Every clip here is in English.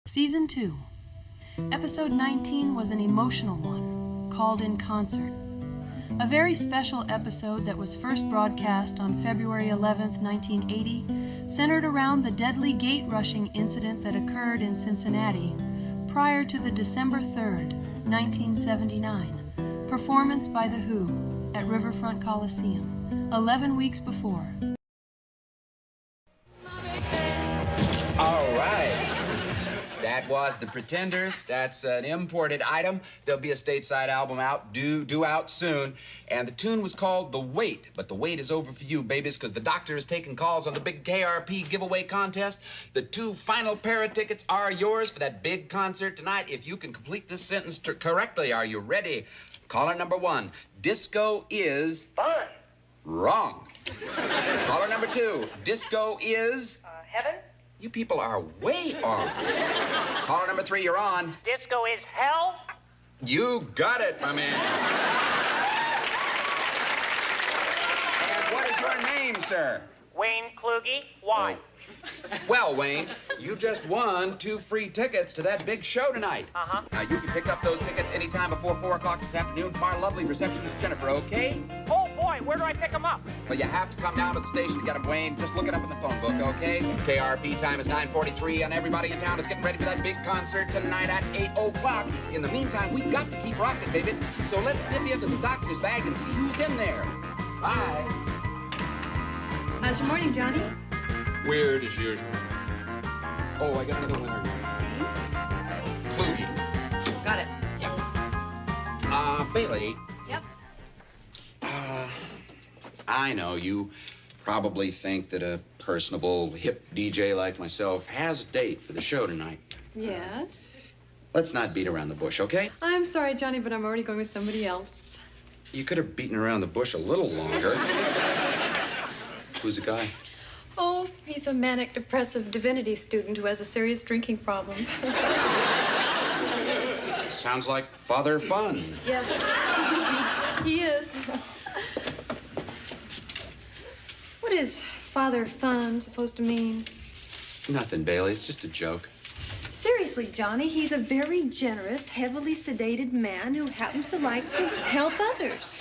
Season 2. Episode 19 was an emotional one, called In Concert. A very special episode that was first broadcast on February 11th, 1980, centered around the deadly gate-rushing incident that occurred in Cincinnati prior to the December 3rd, 1979, performance by The Who at Riverfront Coliseum, 11 weeks before. All right. That was The Pretenders. That's an imported item. There'll be a stateside album out, due out soon. And the tune was called The Wait. But the wait is over for you, babies, because the doctor is taking calls on the big KRP giveaway contest. The 2 final pair of tickets are yours for that big concert tonight. If you can complete this sentence correctly, are you ready? Caller number 1, disco is... Fun. Wrong. Caller number 2, disco is... Heaven? You people are way off. Caller number 3, you're on. Disco is hell? You got it, my man. And what is your name, sir? Wayne Kluge. Why? Well, Wayne, you just won 2 free tickets to that big show tonight. Uh-huh. Now, you can pick up those tickets anytime before 4 o'clock this afternoon from our lovely receptionist, Jennifer, okay? Oh, boy, where do I pick them up? Well, you have to come down to the station to get them, Wayne. Just look it up in the phone book, okay? KRP time is 9:43, and everybody in town is getting ready for that big concert tonight at 8 o'clock. In the meantime, we've got to keep rocking, babies. So let's dip into the doctor's bag and see who's in there. Bye. How's your morning, Johnny? Weird as usual. Oh, I got another winner. Kluge. Got it. Bailey. Yep. I know you probably think that a personable, hip DJ like myself has a date for the show tonight. Yes. Let's not beat around the bush, okay? I'm sorry, Johnny, but I'm already going with somebody else. You could have beaten around the bush a little longer. Who's the guy? Oh, he's a manic depressive divinity student who has a serious drinking problem. Sounds like Father Fun. Yes, he is. What is Father Fun supposed to mean? Nothing, Bailey. It's just a joke. Seriously, Johnny, he's a very generous, heavily sedated man who happens to like to help others.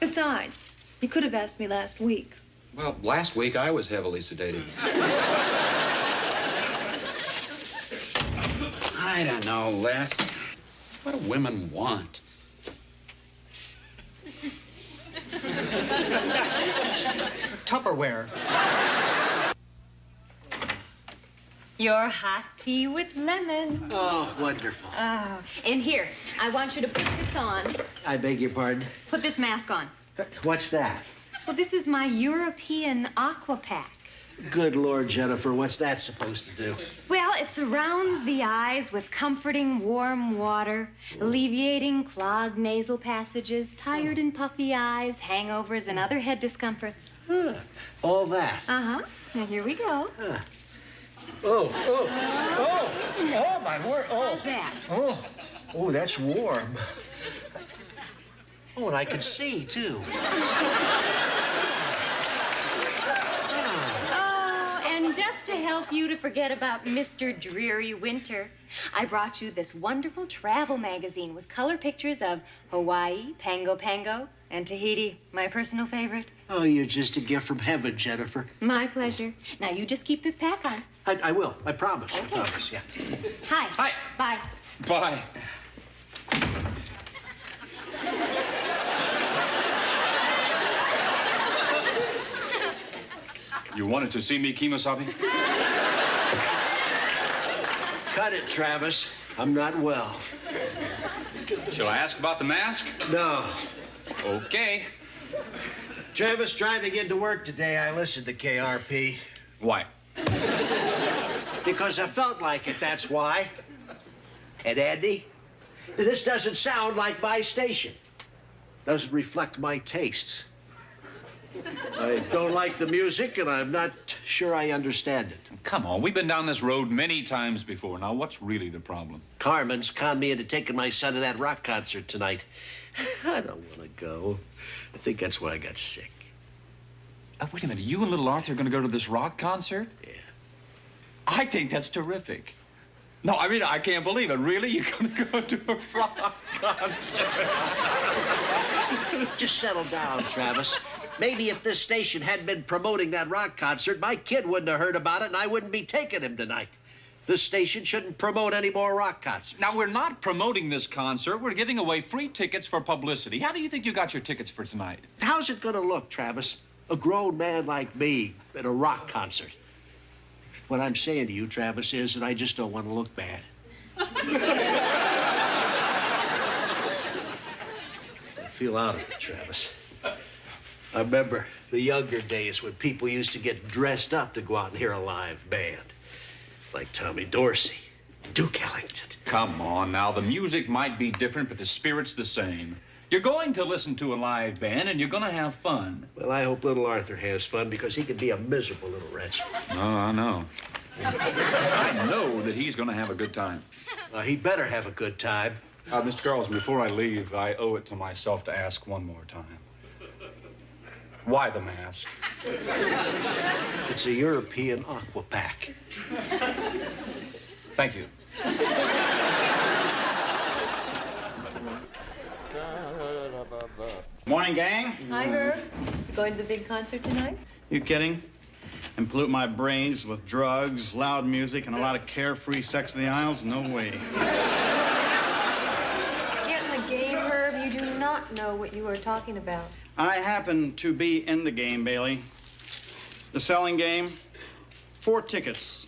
Besides, you could have asked me last week. Well, last week I was heavily sedated. I don't know, Les. What do women want? Tupperware. Your hot tea with lemon. Oh, wonderful. Oh, and here, I want you to put this on. I beg your pardon? Put this mask on. What's that? Well, this is my European aqua pack. Good Lord, Jennifer, what's that supposed to do? Well, it surrounds the eyes with comforting warm water, alleviating clogged nasal passages, tired and puffy eyes, hangovers, and other head discomforts. Huh. All that. Uh-huh. Now, here we go. Huh. Oh, my word. How's that? Oh, that's warm. Oh, and I can see, too. And just to help you to forget about Mr. Dreary Winter, I brought you this wonderful travel magazine with color pictures of Hawaii, Pango Pango, and Tahiti, my personal favorite. Oh, you're just a gift from heaven, Jennifer. My pleasure. Now, you just keep this pack on. I will. I promise. Okay. I promise, yeah. Hi. Hi. Bye. Bye. You wanted to see me, Kemosabe? Cut it, Travis. I'm not well. Shall I ask about the mask? No. Okay. Travis, driving into work today, I listened to KRP. Why? Because I felt like it, that's why. And Andy, this doesn't sound like my station. Doesn't reflect my tastes. I don't like the music, and I'm not sure I understand it. Come on, we've been down this road many times before. Now, what's really the problem? Carmen's conned me into taking my son to that rock concert tonight. I don't want to go. I think that's why I got sick. Wait a minute, you and little Arthur are going to go to this rock concert? Yeah. I think that's terrific. No, I mean, I can't believe it. Really? You're going to go to a rock concert? Just settle down, Travis. Maybe if this station hadn't been promoting that rock concert, my kid wouldn't have heard about it and I wouldn't be taking him tonight. This station shouldn't promote any more rock concerts. Now, we're not promoting this concert. We're giving away free tickets for publicity. How do you think you got your tickets for tonight? How's it gonna look, Travis? A grown man like me at a rock concert. What I'm saying to you, Travis, is that I just don't want to look bad. I feel out of it, Travis. I remember the younger days when people used to get dressed up to go out and hear a live band. Like Tommy Dorsey, Duke Ellington. Come on now. The music might be different, but the spirit's the same. You're going to listen to a live band, and you're going to have fun. Well, I hope little Arthur has fun because he can be a miserable little wretch. Oh, I know. I know that he's going to have a good time. He better have a good time. Mr. Carlson, before I leave, I owe it to myself to ask one more time. Why the mask? It's a European aqua pack. Thank you. Morning, gang. Hi, Herb. Going to the big concert tonight? You kidding? And pollute my brains with drugs, loud music, and a lot of carefree sex in the aisles? No way. Get in the game, Herb. You do not know what you are talking about. I happen to be in the game, Bailey. The selling game, 4 tickets,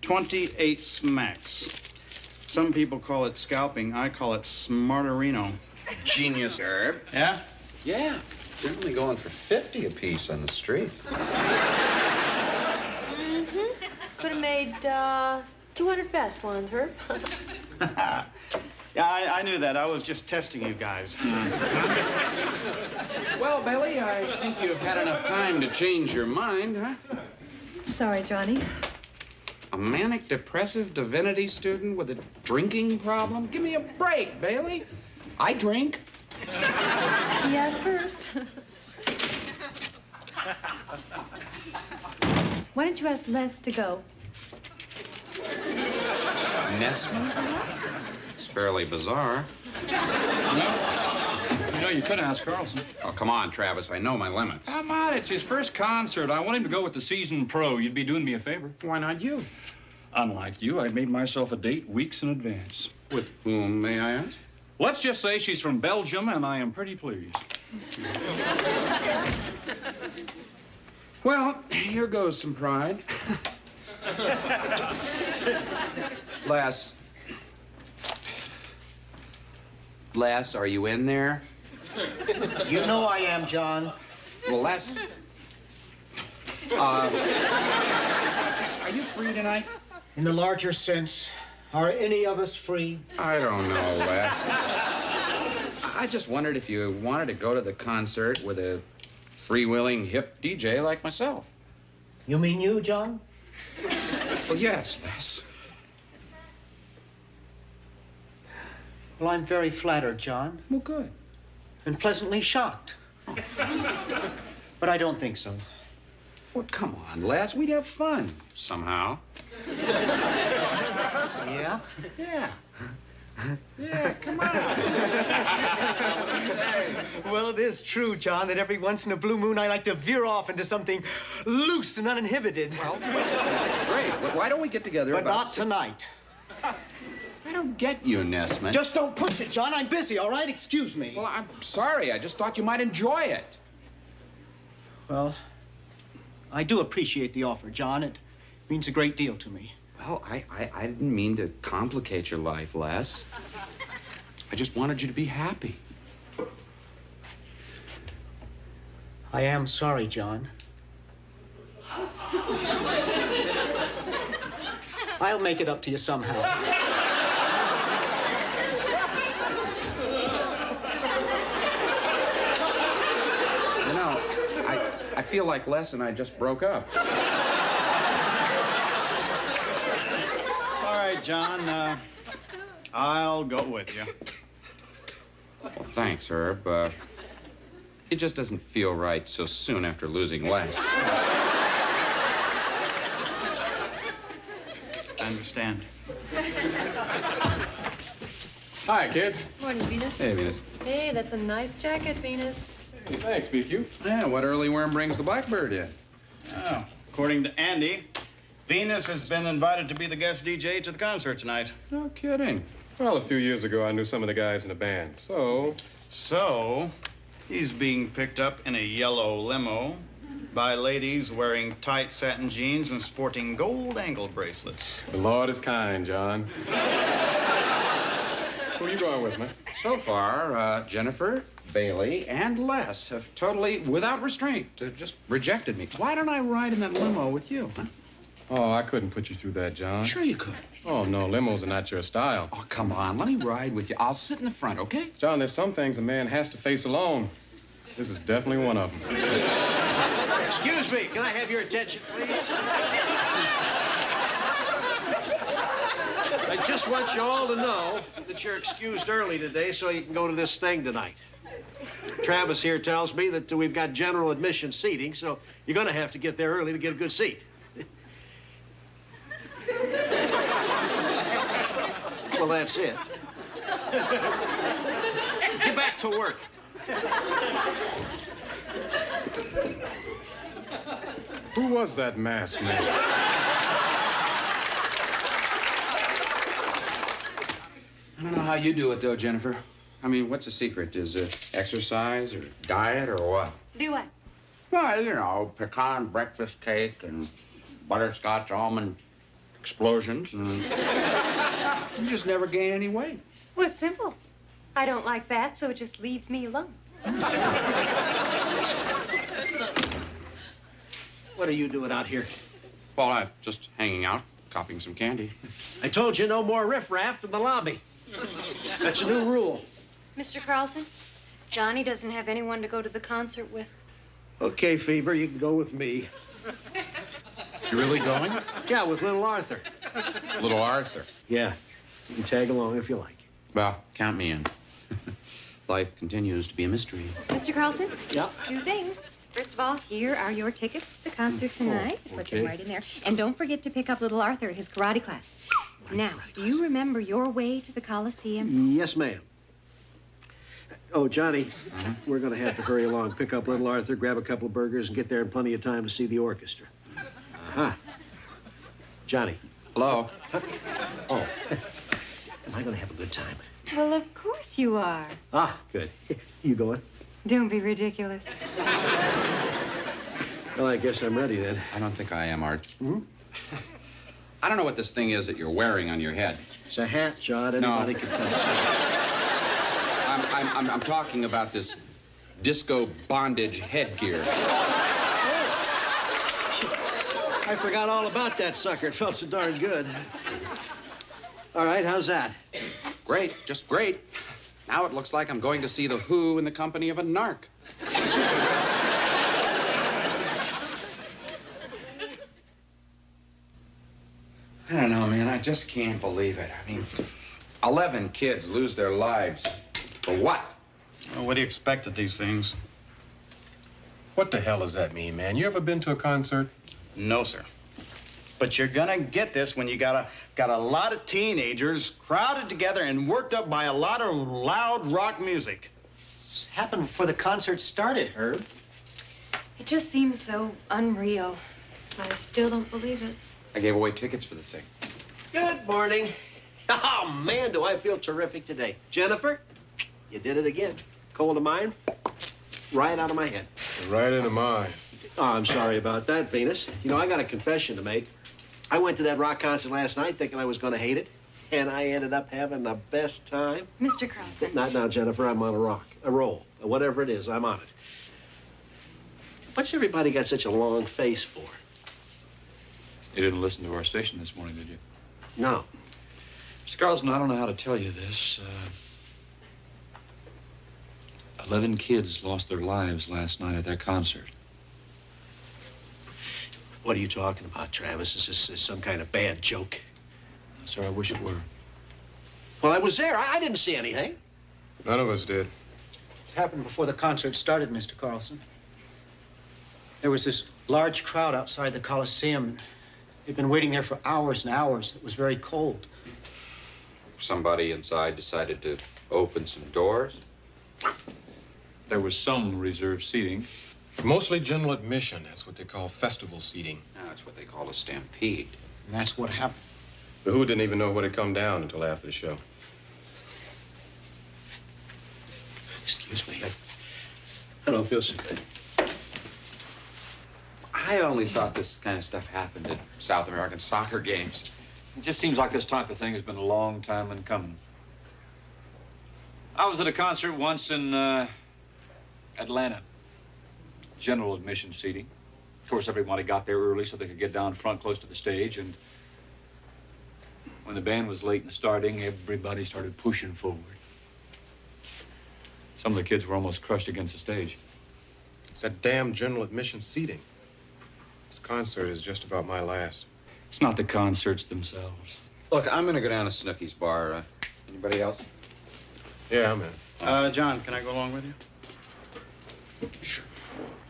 28 smacks. Some people call it scalping. I call it smarterino. Genius, Herb. Yeah? Yeah. They're only going for 50 apiece on the street. Could have made 200 best ones, Herb. Yeah, I knew that. I was just testing you guys. Well, Bailey, I think you've had enough time to change your mind, huh? Sorry, Johnny. A manic depressive divinity student with a drinking problem? Give me a break, Bailey. I drink. He asked first. Why don't you ask Les to go? Nesman? It's fairly bizarre. You know, you could ask Carlson. Oh, come on, Travis. I know my limits. Come on, it's his first concert. I want him to go with the seasoned pro. You'd be doing me a favor. Why not you? Unlike you, I made myself a date weeks in advance. With whom, may I ask? Let's just say she's from Belgium, and I am pretty pleased. Well, here goes some pride. Les, are you in there? You know I am, John. Well, Les, are you free tonight? In the larger sense, are any of us free? I don't know, Les. I just wondered if you wanted to go to the concert with a freewheeling hip DJ like myself. You mean you, John? Well, yes, Les. Well, I'm very flattered, John, Well, good. and pleasantly shocked. But I don't think so. Well, come on, Les. We'd have fun somehow. Yeah? Yeah. Yeah, come on. Well, it is true, John, that every once in a blue moon I like to veer off into something loose and uninhibited. Well, great. Well, why don't we get together But about not tonight. I don't get you, Nesman. Just don't push it, John. I'm busy, all right? Excuse me. Well, I'm sorry. I just thought you might enjoy it. Well, I do appreciate the offer, John. It means a great deal to me. Well, I didn't mean to complicate your life, Les. I just wanted you to be happy. I am sorry, John. I'll make it up to you somehow. You know, I feel like Les and I just broke up. All right, John. I'll go with you. Well, thanks, Herb. It just doesn't feel right so soon after losing Les. I understand. Hi, kids. Morning, Venus. Hey, Venus. Hey, that's a nice jacket, Venus. Hey, thanks, BQ. Yeah, what early worm brings the blackbird in? Oh, according to Andy, Venus has been invited to be the guest DJ to the concert tonight. No kidding. Well, a few years ago, I knew some of the guys in the band, So, he's being picked up in a yellow limo by ladies wearing tight satin jeans and sporting gold ankle bracelets. The Lord is kind, John. Who are you going with, man? So far, Jennifer, Bailey, and Les have totally, without restraint, just rejected me. Why don't I ride in that limo with you, huh? Oh, I couldn't put you through that, John. Sure you could. Oh, no, limos are not your style. Oh, come on. Let me ride with you. I'll sit in the front, okay? John, there's some things a man has to face alone. This is definitely one of them. Excuse me, can I have your attention, please? I just want you all to know that you're excused early today so you can go to this thing tonight. Travis here tells me that we've got general admission seating, so you're gonna have to get there early to get a good seat. Well, that's it. Get back to work. Who was that masked man? I don't know how you do it, though, Jennifer. I mean, what's the secret? Is it exercise or diet or what? Do what? Well, you know, pecan breakfast cake and butterscotch almond explosions. And you just never gain any weight. Well, it's simple. I don't like that, so it just leaves me alone. What are you doing out here? Well, I'm just hanging out, copying some candy. I told you no more riffraff in the lobby. That's a new rule. Mr. Carlson, Johnny doesn't have anyone to go to the concert with. Okay, Fever, you can go with me. You really going? Yeah, with little Arthur. Little Arthur. Yeah, you can tag along if you like. Well, count me in. Life continues to be a mystery. Mr. Carlson? Yeah? 2 things. First of all, here are your tickets to the concert tonight. Put them right in there. And don't forget to pick up little Arthur at his karate class. Now, do you remember your way to the Coliseum? Yes, ma'am. Oh, Johnny, we're going to have to hurry along. Pick up little Arthur, grab a couple of burgers, and get there in plenty of time to see the orchestra. Uh-huh. Johnny. Hello? Oh. Am I going to have a good time? Well, of course you are. Ah, good. You going? Don't be ridiculous. Well, I guess I'm ready then. I don't think I am, Art. Hmm? I don't know what this thing is that you're wearing on your head. It's a hat, John. Anybody can tell. I'm talking about this disco bondage headgear. I forgot all about that sucker. It felt so darn good. All right, how's that? Great, just great. Now it looks like I'm going to see The Who in the company of a narc. I don't know, man. I just can't believe it. I mean, 11 kids lose their lives. For what? Well, what do you expect at these things? What the hell does that mean, man? You ever been to a concert? No, sir. But you're gonna get this when you got a lot of teenagers crowded together and worked up by a lot of loud rock music. This happened before the concert started, Herb. It just seems so unreal. I still don't believe it. I gave away tickets for the thing. Good morning. Oh, man, do I feel terrific today. Jennifer, you did it again. Cold of mine, right out of my head. Right into mine. Oh, I'm sorry about that, Venus. You know, I got a confession to make. I went to that rock concert last night thinking I was going to hate it, and I ended up having the best time. Mr. Carlson. Not now, Jennifer. I'm on a roll. Whatever it is, I'm on it. What's everybody got such a long face for? You didn't listen to our station this morning, did you? No. Mr. Carlson, I don't know how to tell you this. 11 kids lost their lives last night at that concert. What are you talking about, Travis? Is this some kind of bad joke? Sir, I wish it were. Well, I was there. I didn't see anything. None of us did. It happened before the concert started, Mr. Carlson. There was this large crowd outside the Coliseum. They've been waiting there for hours and hours. It was very cold. Somebody inside decided to open some doors. There was some reserved seating. Mostly general admission. That's what they call festival seating. That's what they call a stampede. And that's what happened. The Who didn't even know what had come down until after the show. Excuse me. I don't feel so good. I only thought this kind of stuff happened at South American soccer games. It just seems like this type of thing has been a long time in coming. I was at a concert once in Atlanta. General admission seating. Of course, everybody got there early so they could get down front close to the stage, and when the band was late in starting, everybody started pushing forward. Some of the kids were almost crushed against the stage. It's that damn general admission seating. This concert is just about my last. It's not the concerts themselves. Look, I'm gonna go down to Snooky's bar. Anybody else? Yeah, I'm in. John, can I go along with you? Sure.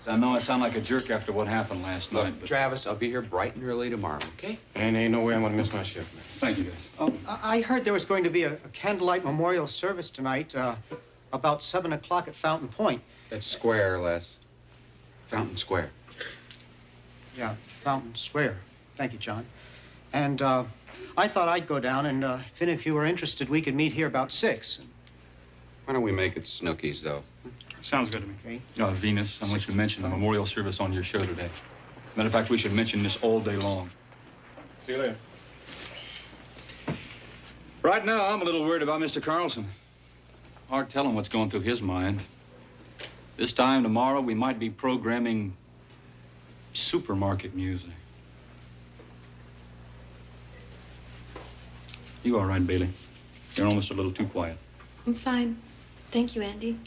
I know I sound like a jerk after what happened last night, Look, but... Travis, I'll be here bright and early tomorrow, okay? And ain't no way I'm gonna miss my shift, man. Thank you, guys. Oh, I heard there was going to be a candlelight memorial service tonight, about 7 o'clock at Fountain Point. That's Square, Les. Fountain Square. Yeah, Fountain Square. Thank you, John. And I thought I'd go down, and if any of you were interested, we could meet here about 6. Why don't we make it Snooky's, though? Sounds good to me. Okay. Venus, I want you to mention the memorial service on your show today. Matter of fact, we should mention this all day long. See you later. Right now, I'm a little worried about Mr. Carlson. Hard telling what's going through his mind. This time tomorrow, we might be programming supermarket music. You all right, Bailey? You're almost a little too quiet. I'm fine. Thank you, Andy.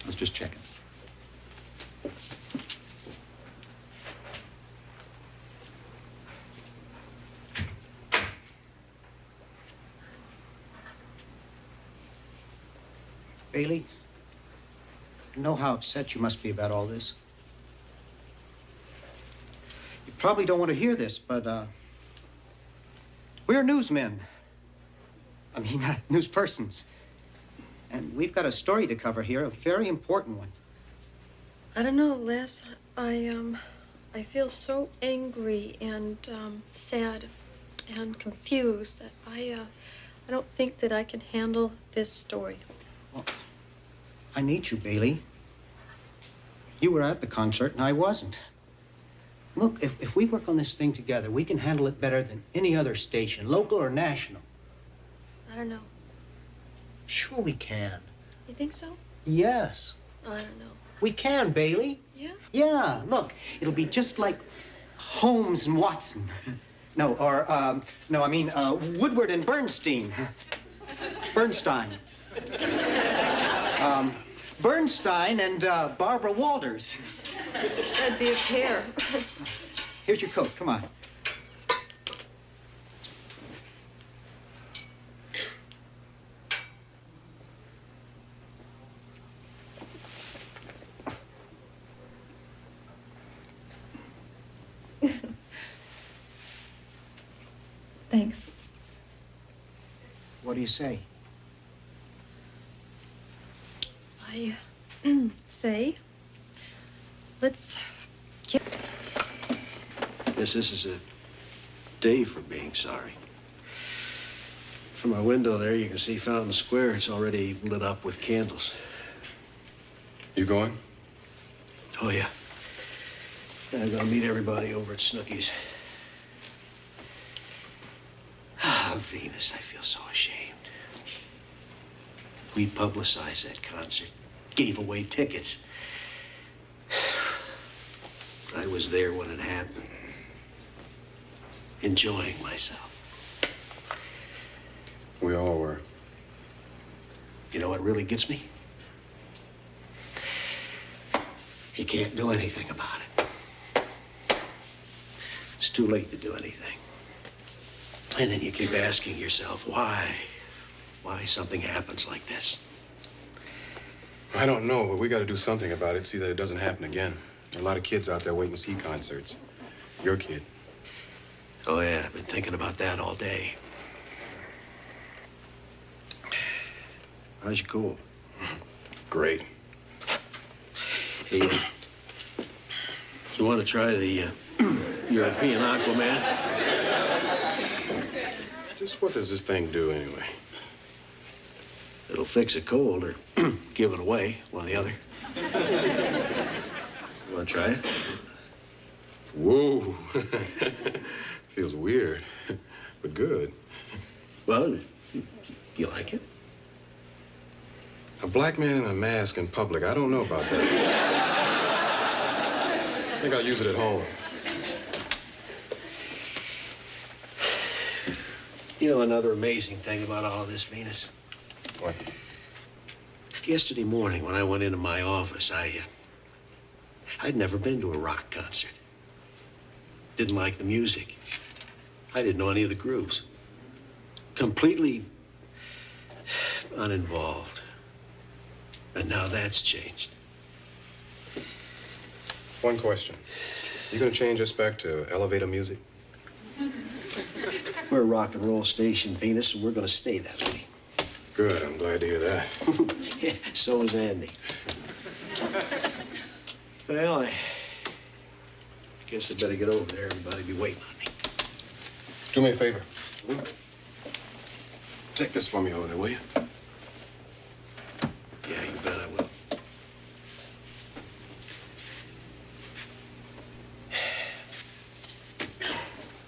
I was just checking. Bailey, I know how upset you must be about all this. You probably don't want to hear this, but we're newsmen. I mean, newspersons. And we've got a story to cover here, a very important one. I don't know, Les. I feel so angry and sad and confused that I don't think that I can handle this story. Well, I need you, Bailey. You were at the concert and I wasn't. Look, if we work on this thing together, we can handle it better than any other station, local or national. I don't know. Sure we can. You think so? Yes. I don't know. We can, Bailey. Yeah? Yeah, look, it'll be just like Holmes and Watson. No, or, no, I mean, Woodward and Bernstein. Bernstein. Bernstein and Barbara Walters. That'd be a pair. Here's your coat, come on. Thanks. What do you say? I say, let's get... Yes, this is a day for being sorry. From my window there, you can see Fountain Square. It's already lit up with candles. You going? Oh, yeah. I'm gonna meet everybody over at Snooky's. Ah, Venus, I feel so ashamed. We publicized that concert, gave away tickets. I was there when it happened, enjoying myself. We all were. You know what really gets me? You can't do anything about it. It's too late to do anything. And then you keep asking yourself, why? Why something happens like this? I don't know, but we got to do something about it, see that it doesn't happen again. There are a lot of kids out there waiting to see concerts. Your kid. Oh, yeah, I've been thinking about that all day. How's your cold? Great. Hey, you want to try the European Aquaman? Just what does this thing do anyway? It'll fix a cold or give it away, one or the other. You want to try it? Whoa. Feels weird, but good. Well, you like it? A black man in a mask in public, I don't know about that. I think I'll use it at home. You know another amazing thing about all of this, Venus? What? Yesterday morning when I went into my office, I'd never been to a rock concert. Didn't like the music. I didn't know any of the grooves. Completely uninvolved. And now that's changed. One question. You gonna change us back to elevator music? We're a rock and roll station, Venus, and we're gonna stay that way. Good, I'm glad to hear that. Yeah, so is Andy. Well, I guess I better get over there. Everybody be waiting on me. Do me a favor. Take this for me over there, will you? Yeah, you bet I will.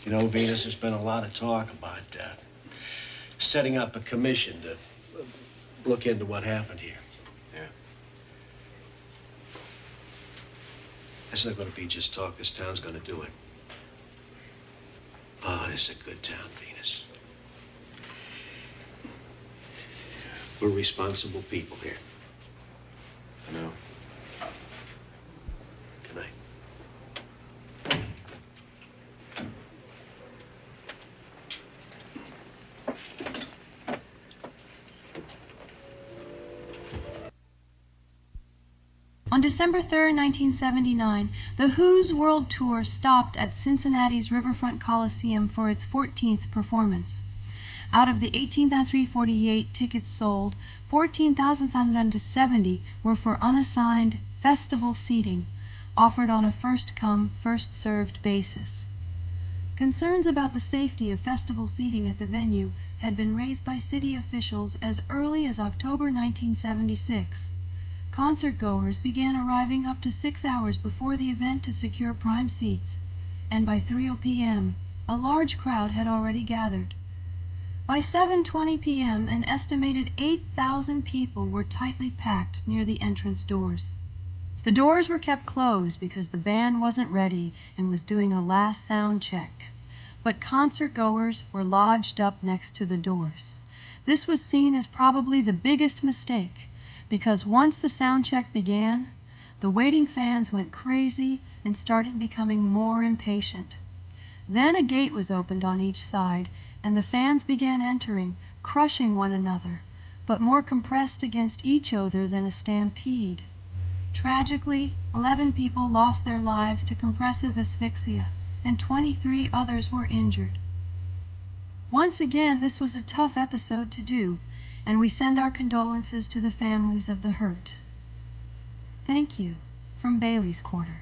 You know, Venus, there's been a lot of talk about setting up a commission to look into what happened here. Yeah. It's not going to be just talk. This town's going to do it. Oh, this is a good town, Venus. We're responsible people here. I know. Good night. On December 3rd, 1979, the Who's World Tour stopped at Cincinnati's Riverfront Coliseum for its 14th performance. Out of the 18,348 tickets sold, 14,570 were for unassigned festival seating, offered on a first-come, first-served basis. Concerns about the safety of festival seating at the venue had been raised by city officials as early as October 1976. Concert-goers began arriving up to 6 hours before the event to secure prime seats, and by 3 p.m., a large crowd had already gathered. By 7:20 p.m., an estimated 8,000 people were tightly packed near the entrance doors. The doors were kept closed because the band wasn't ready and was doing a last sound check, but concert-goers were lodged up next to the doors. This was seen as probably the biggest mistake, because once the sound check began, the waiting fans went crazy and started becoming more impatient. Then a gate was opened on each side, and the fans began entering, crushing one another, but more compressed against each other than a stampede. Tragically, 11 people lost their lives to compressive asphyxia, and 23 others were injured. Once again, this was a tough episode to do, and we send our condolences to the families of the hurt. Thank you from Bailey's Quarter.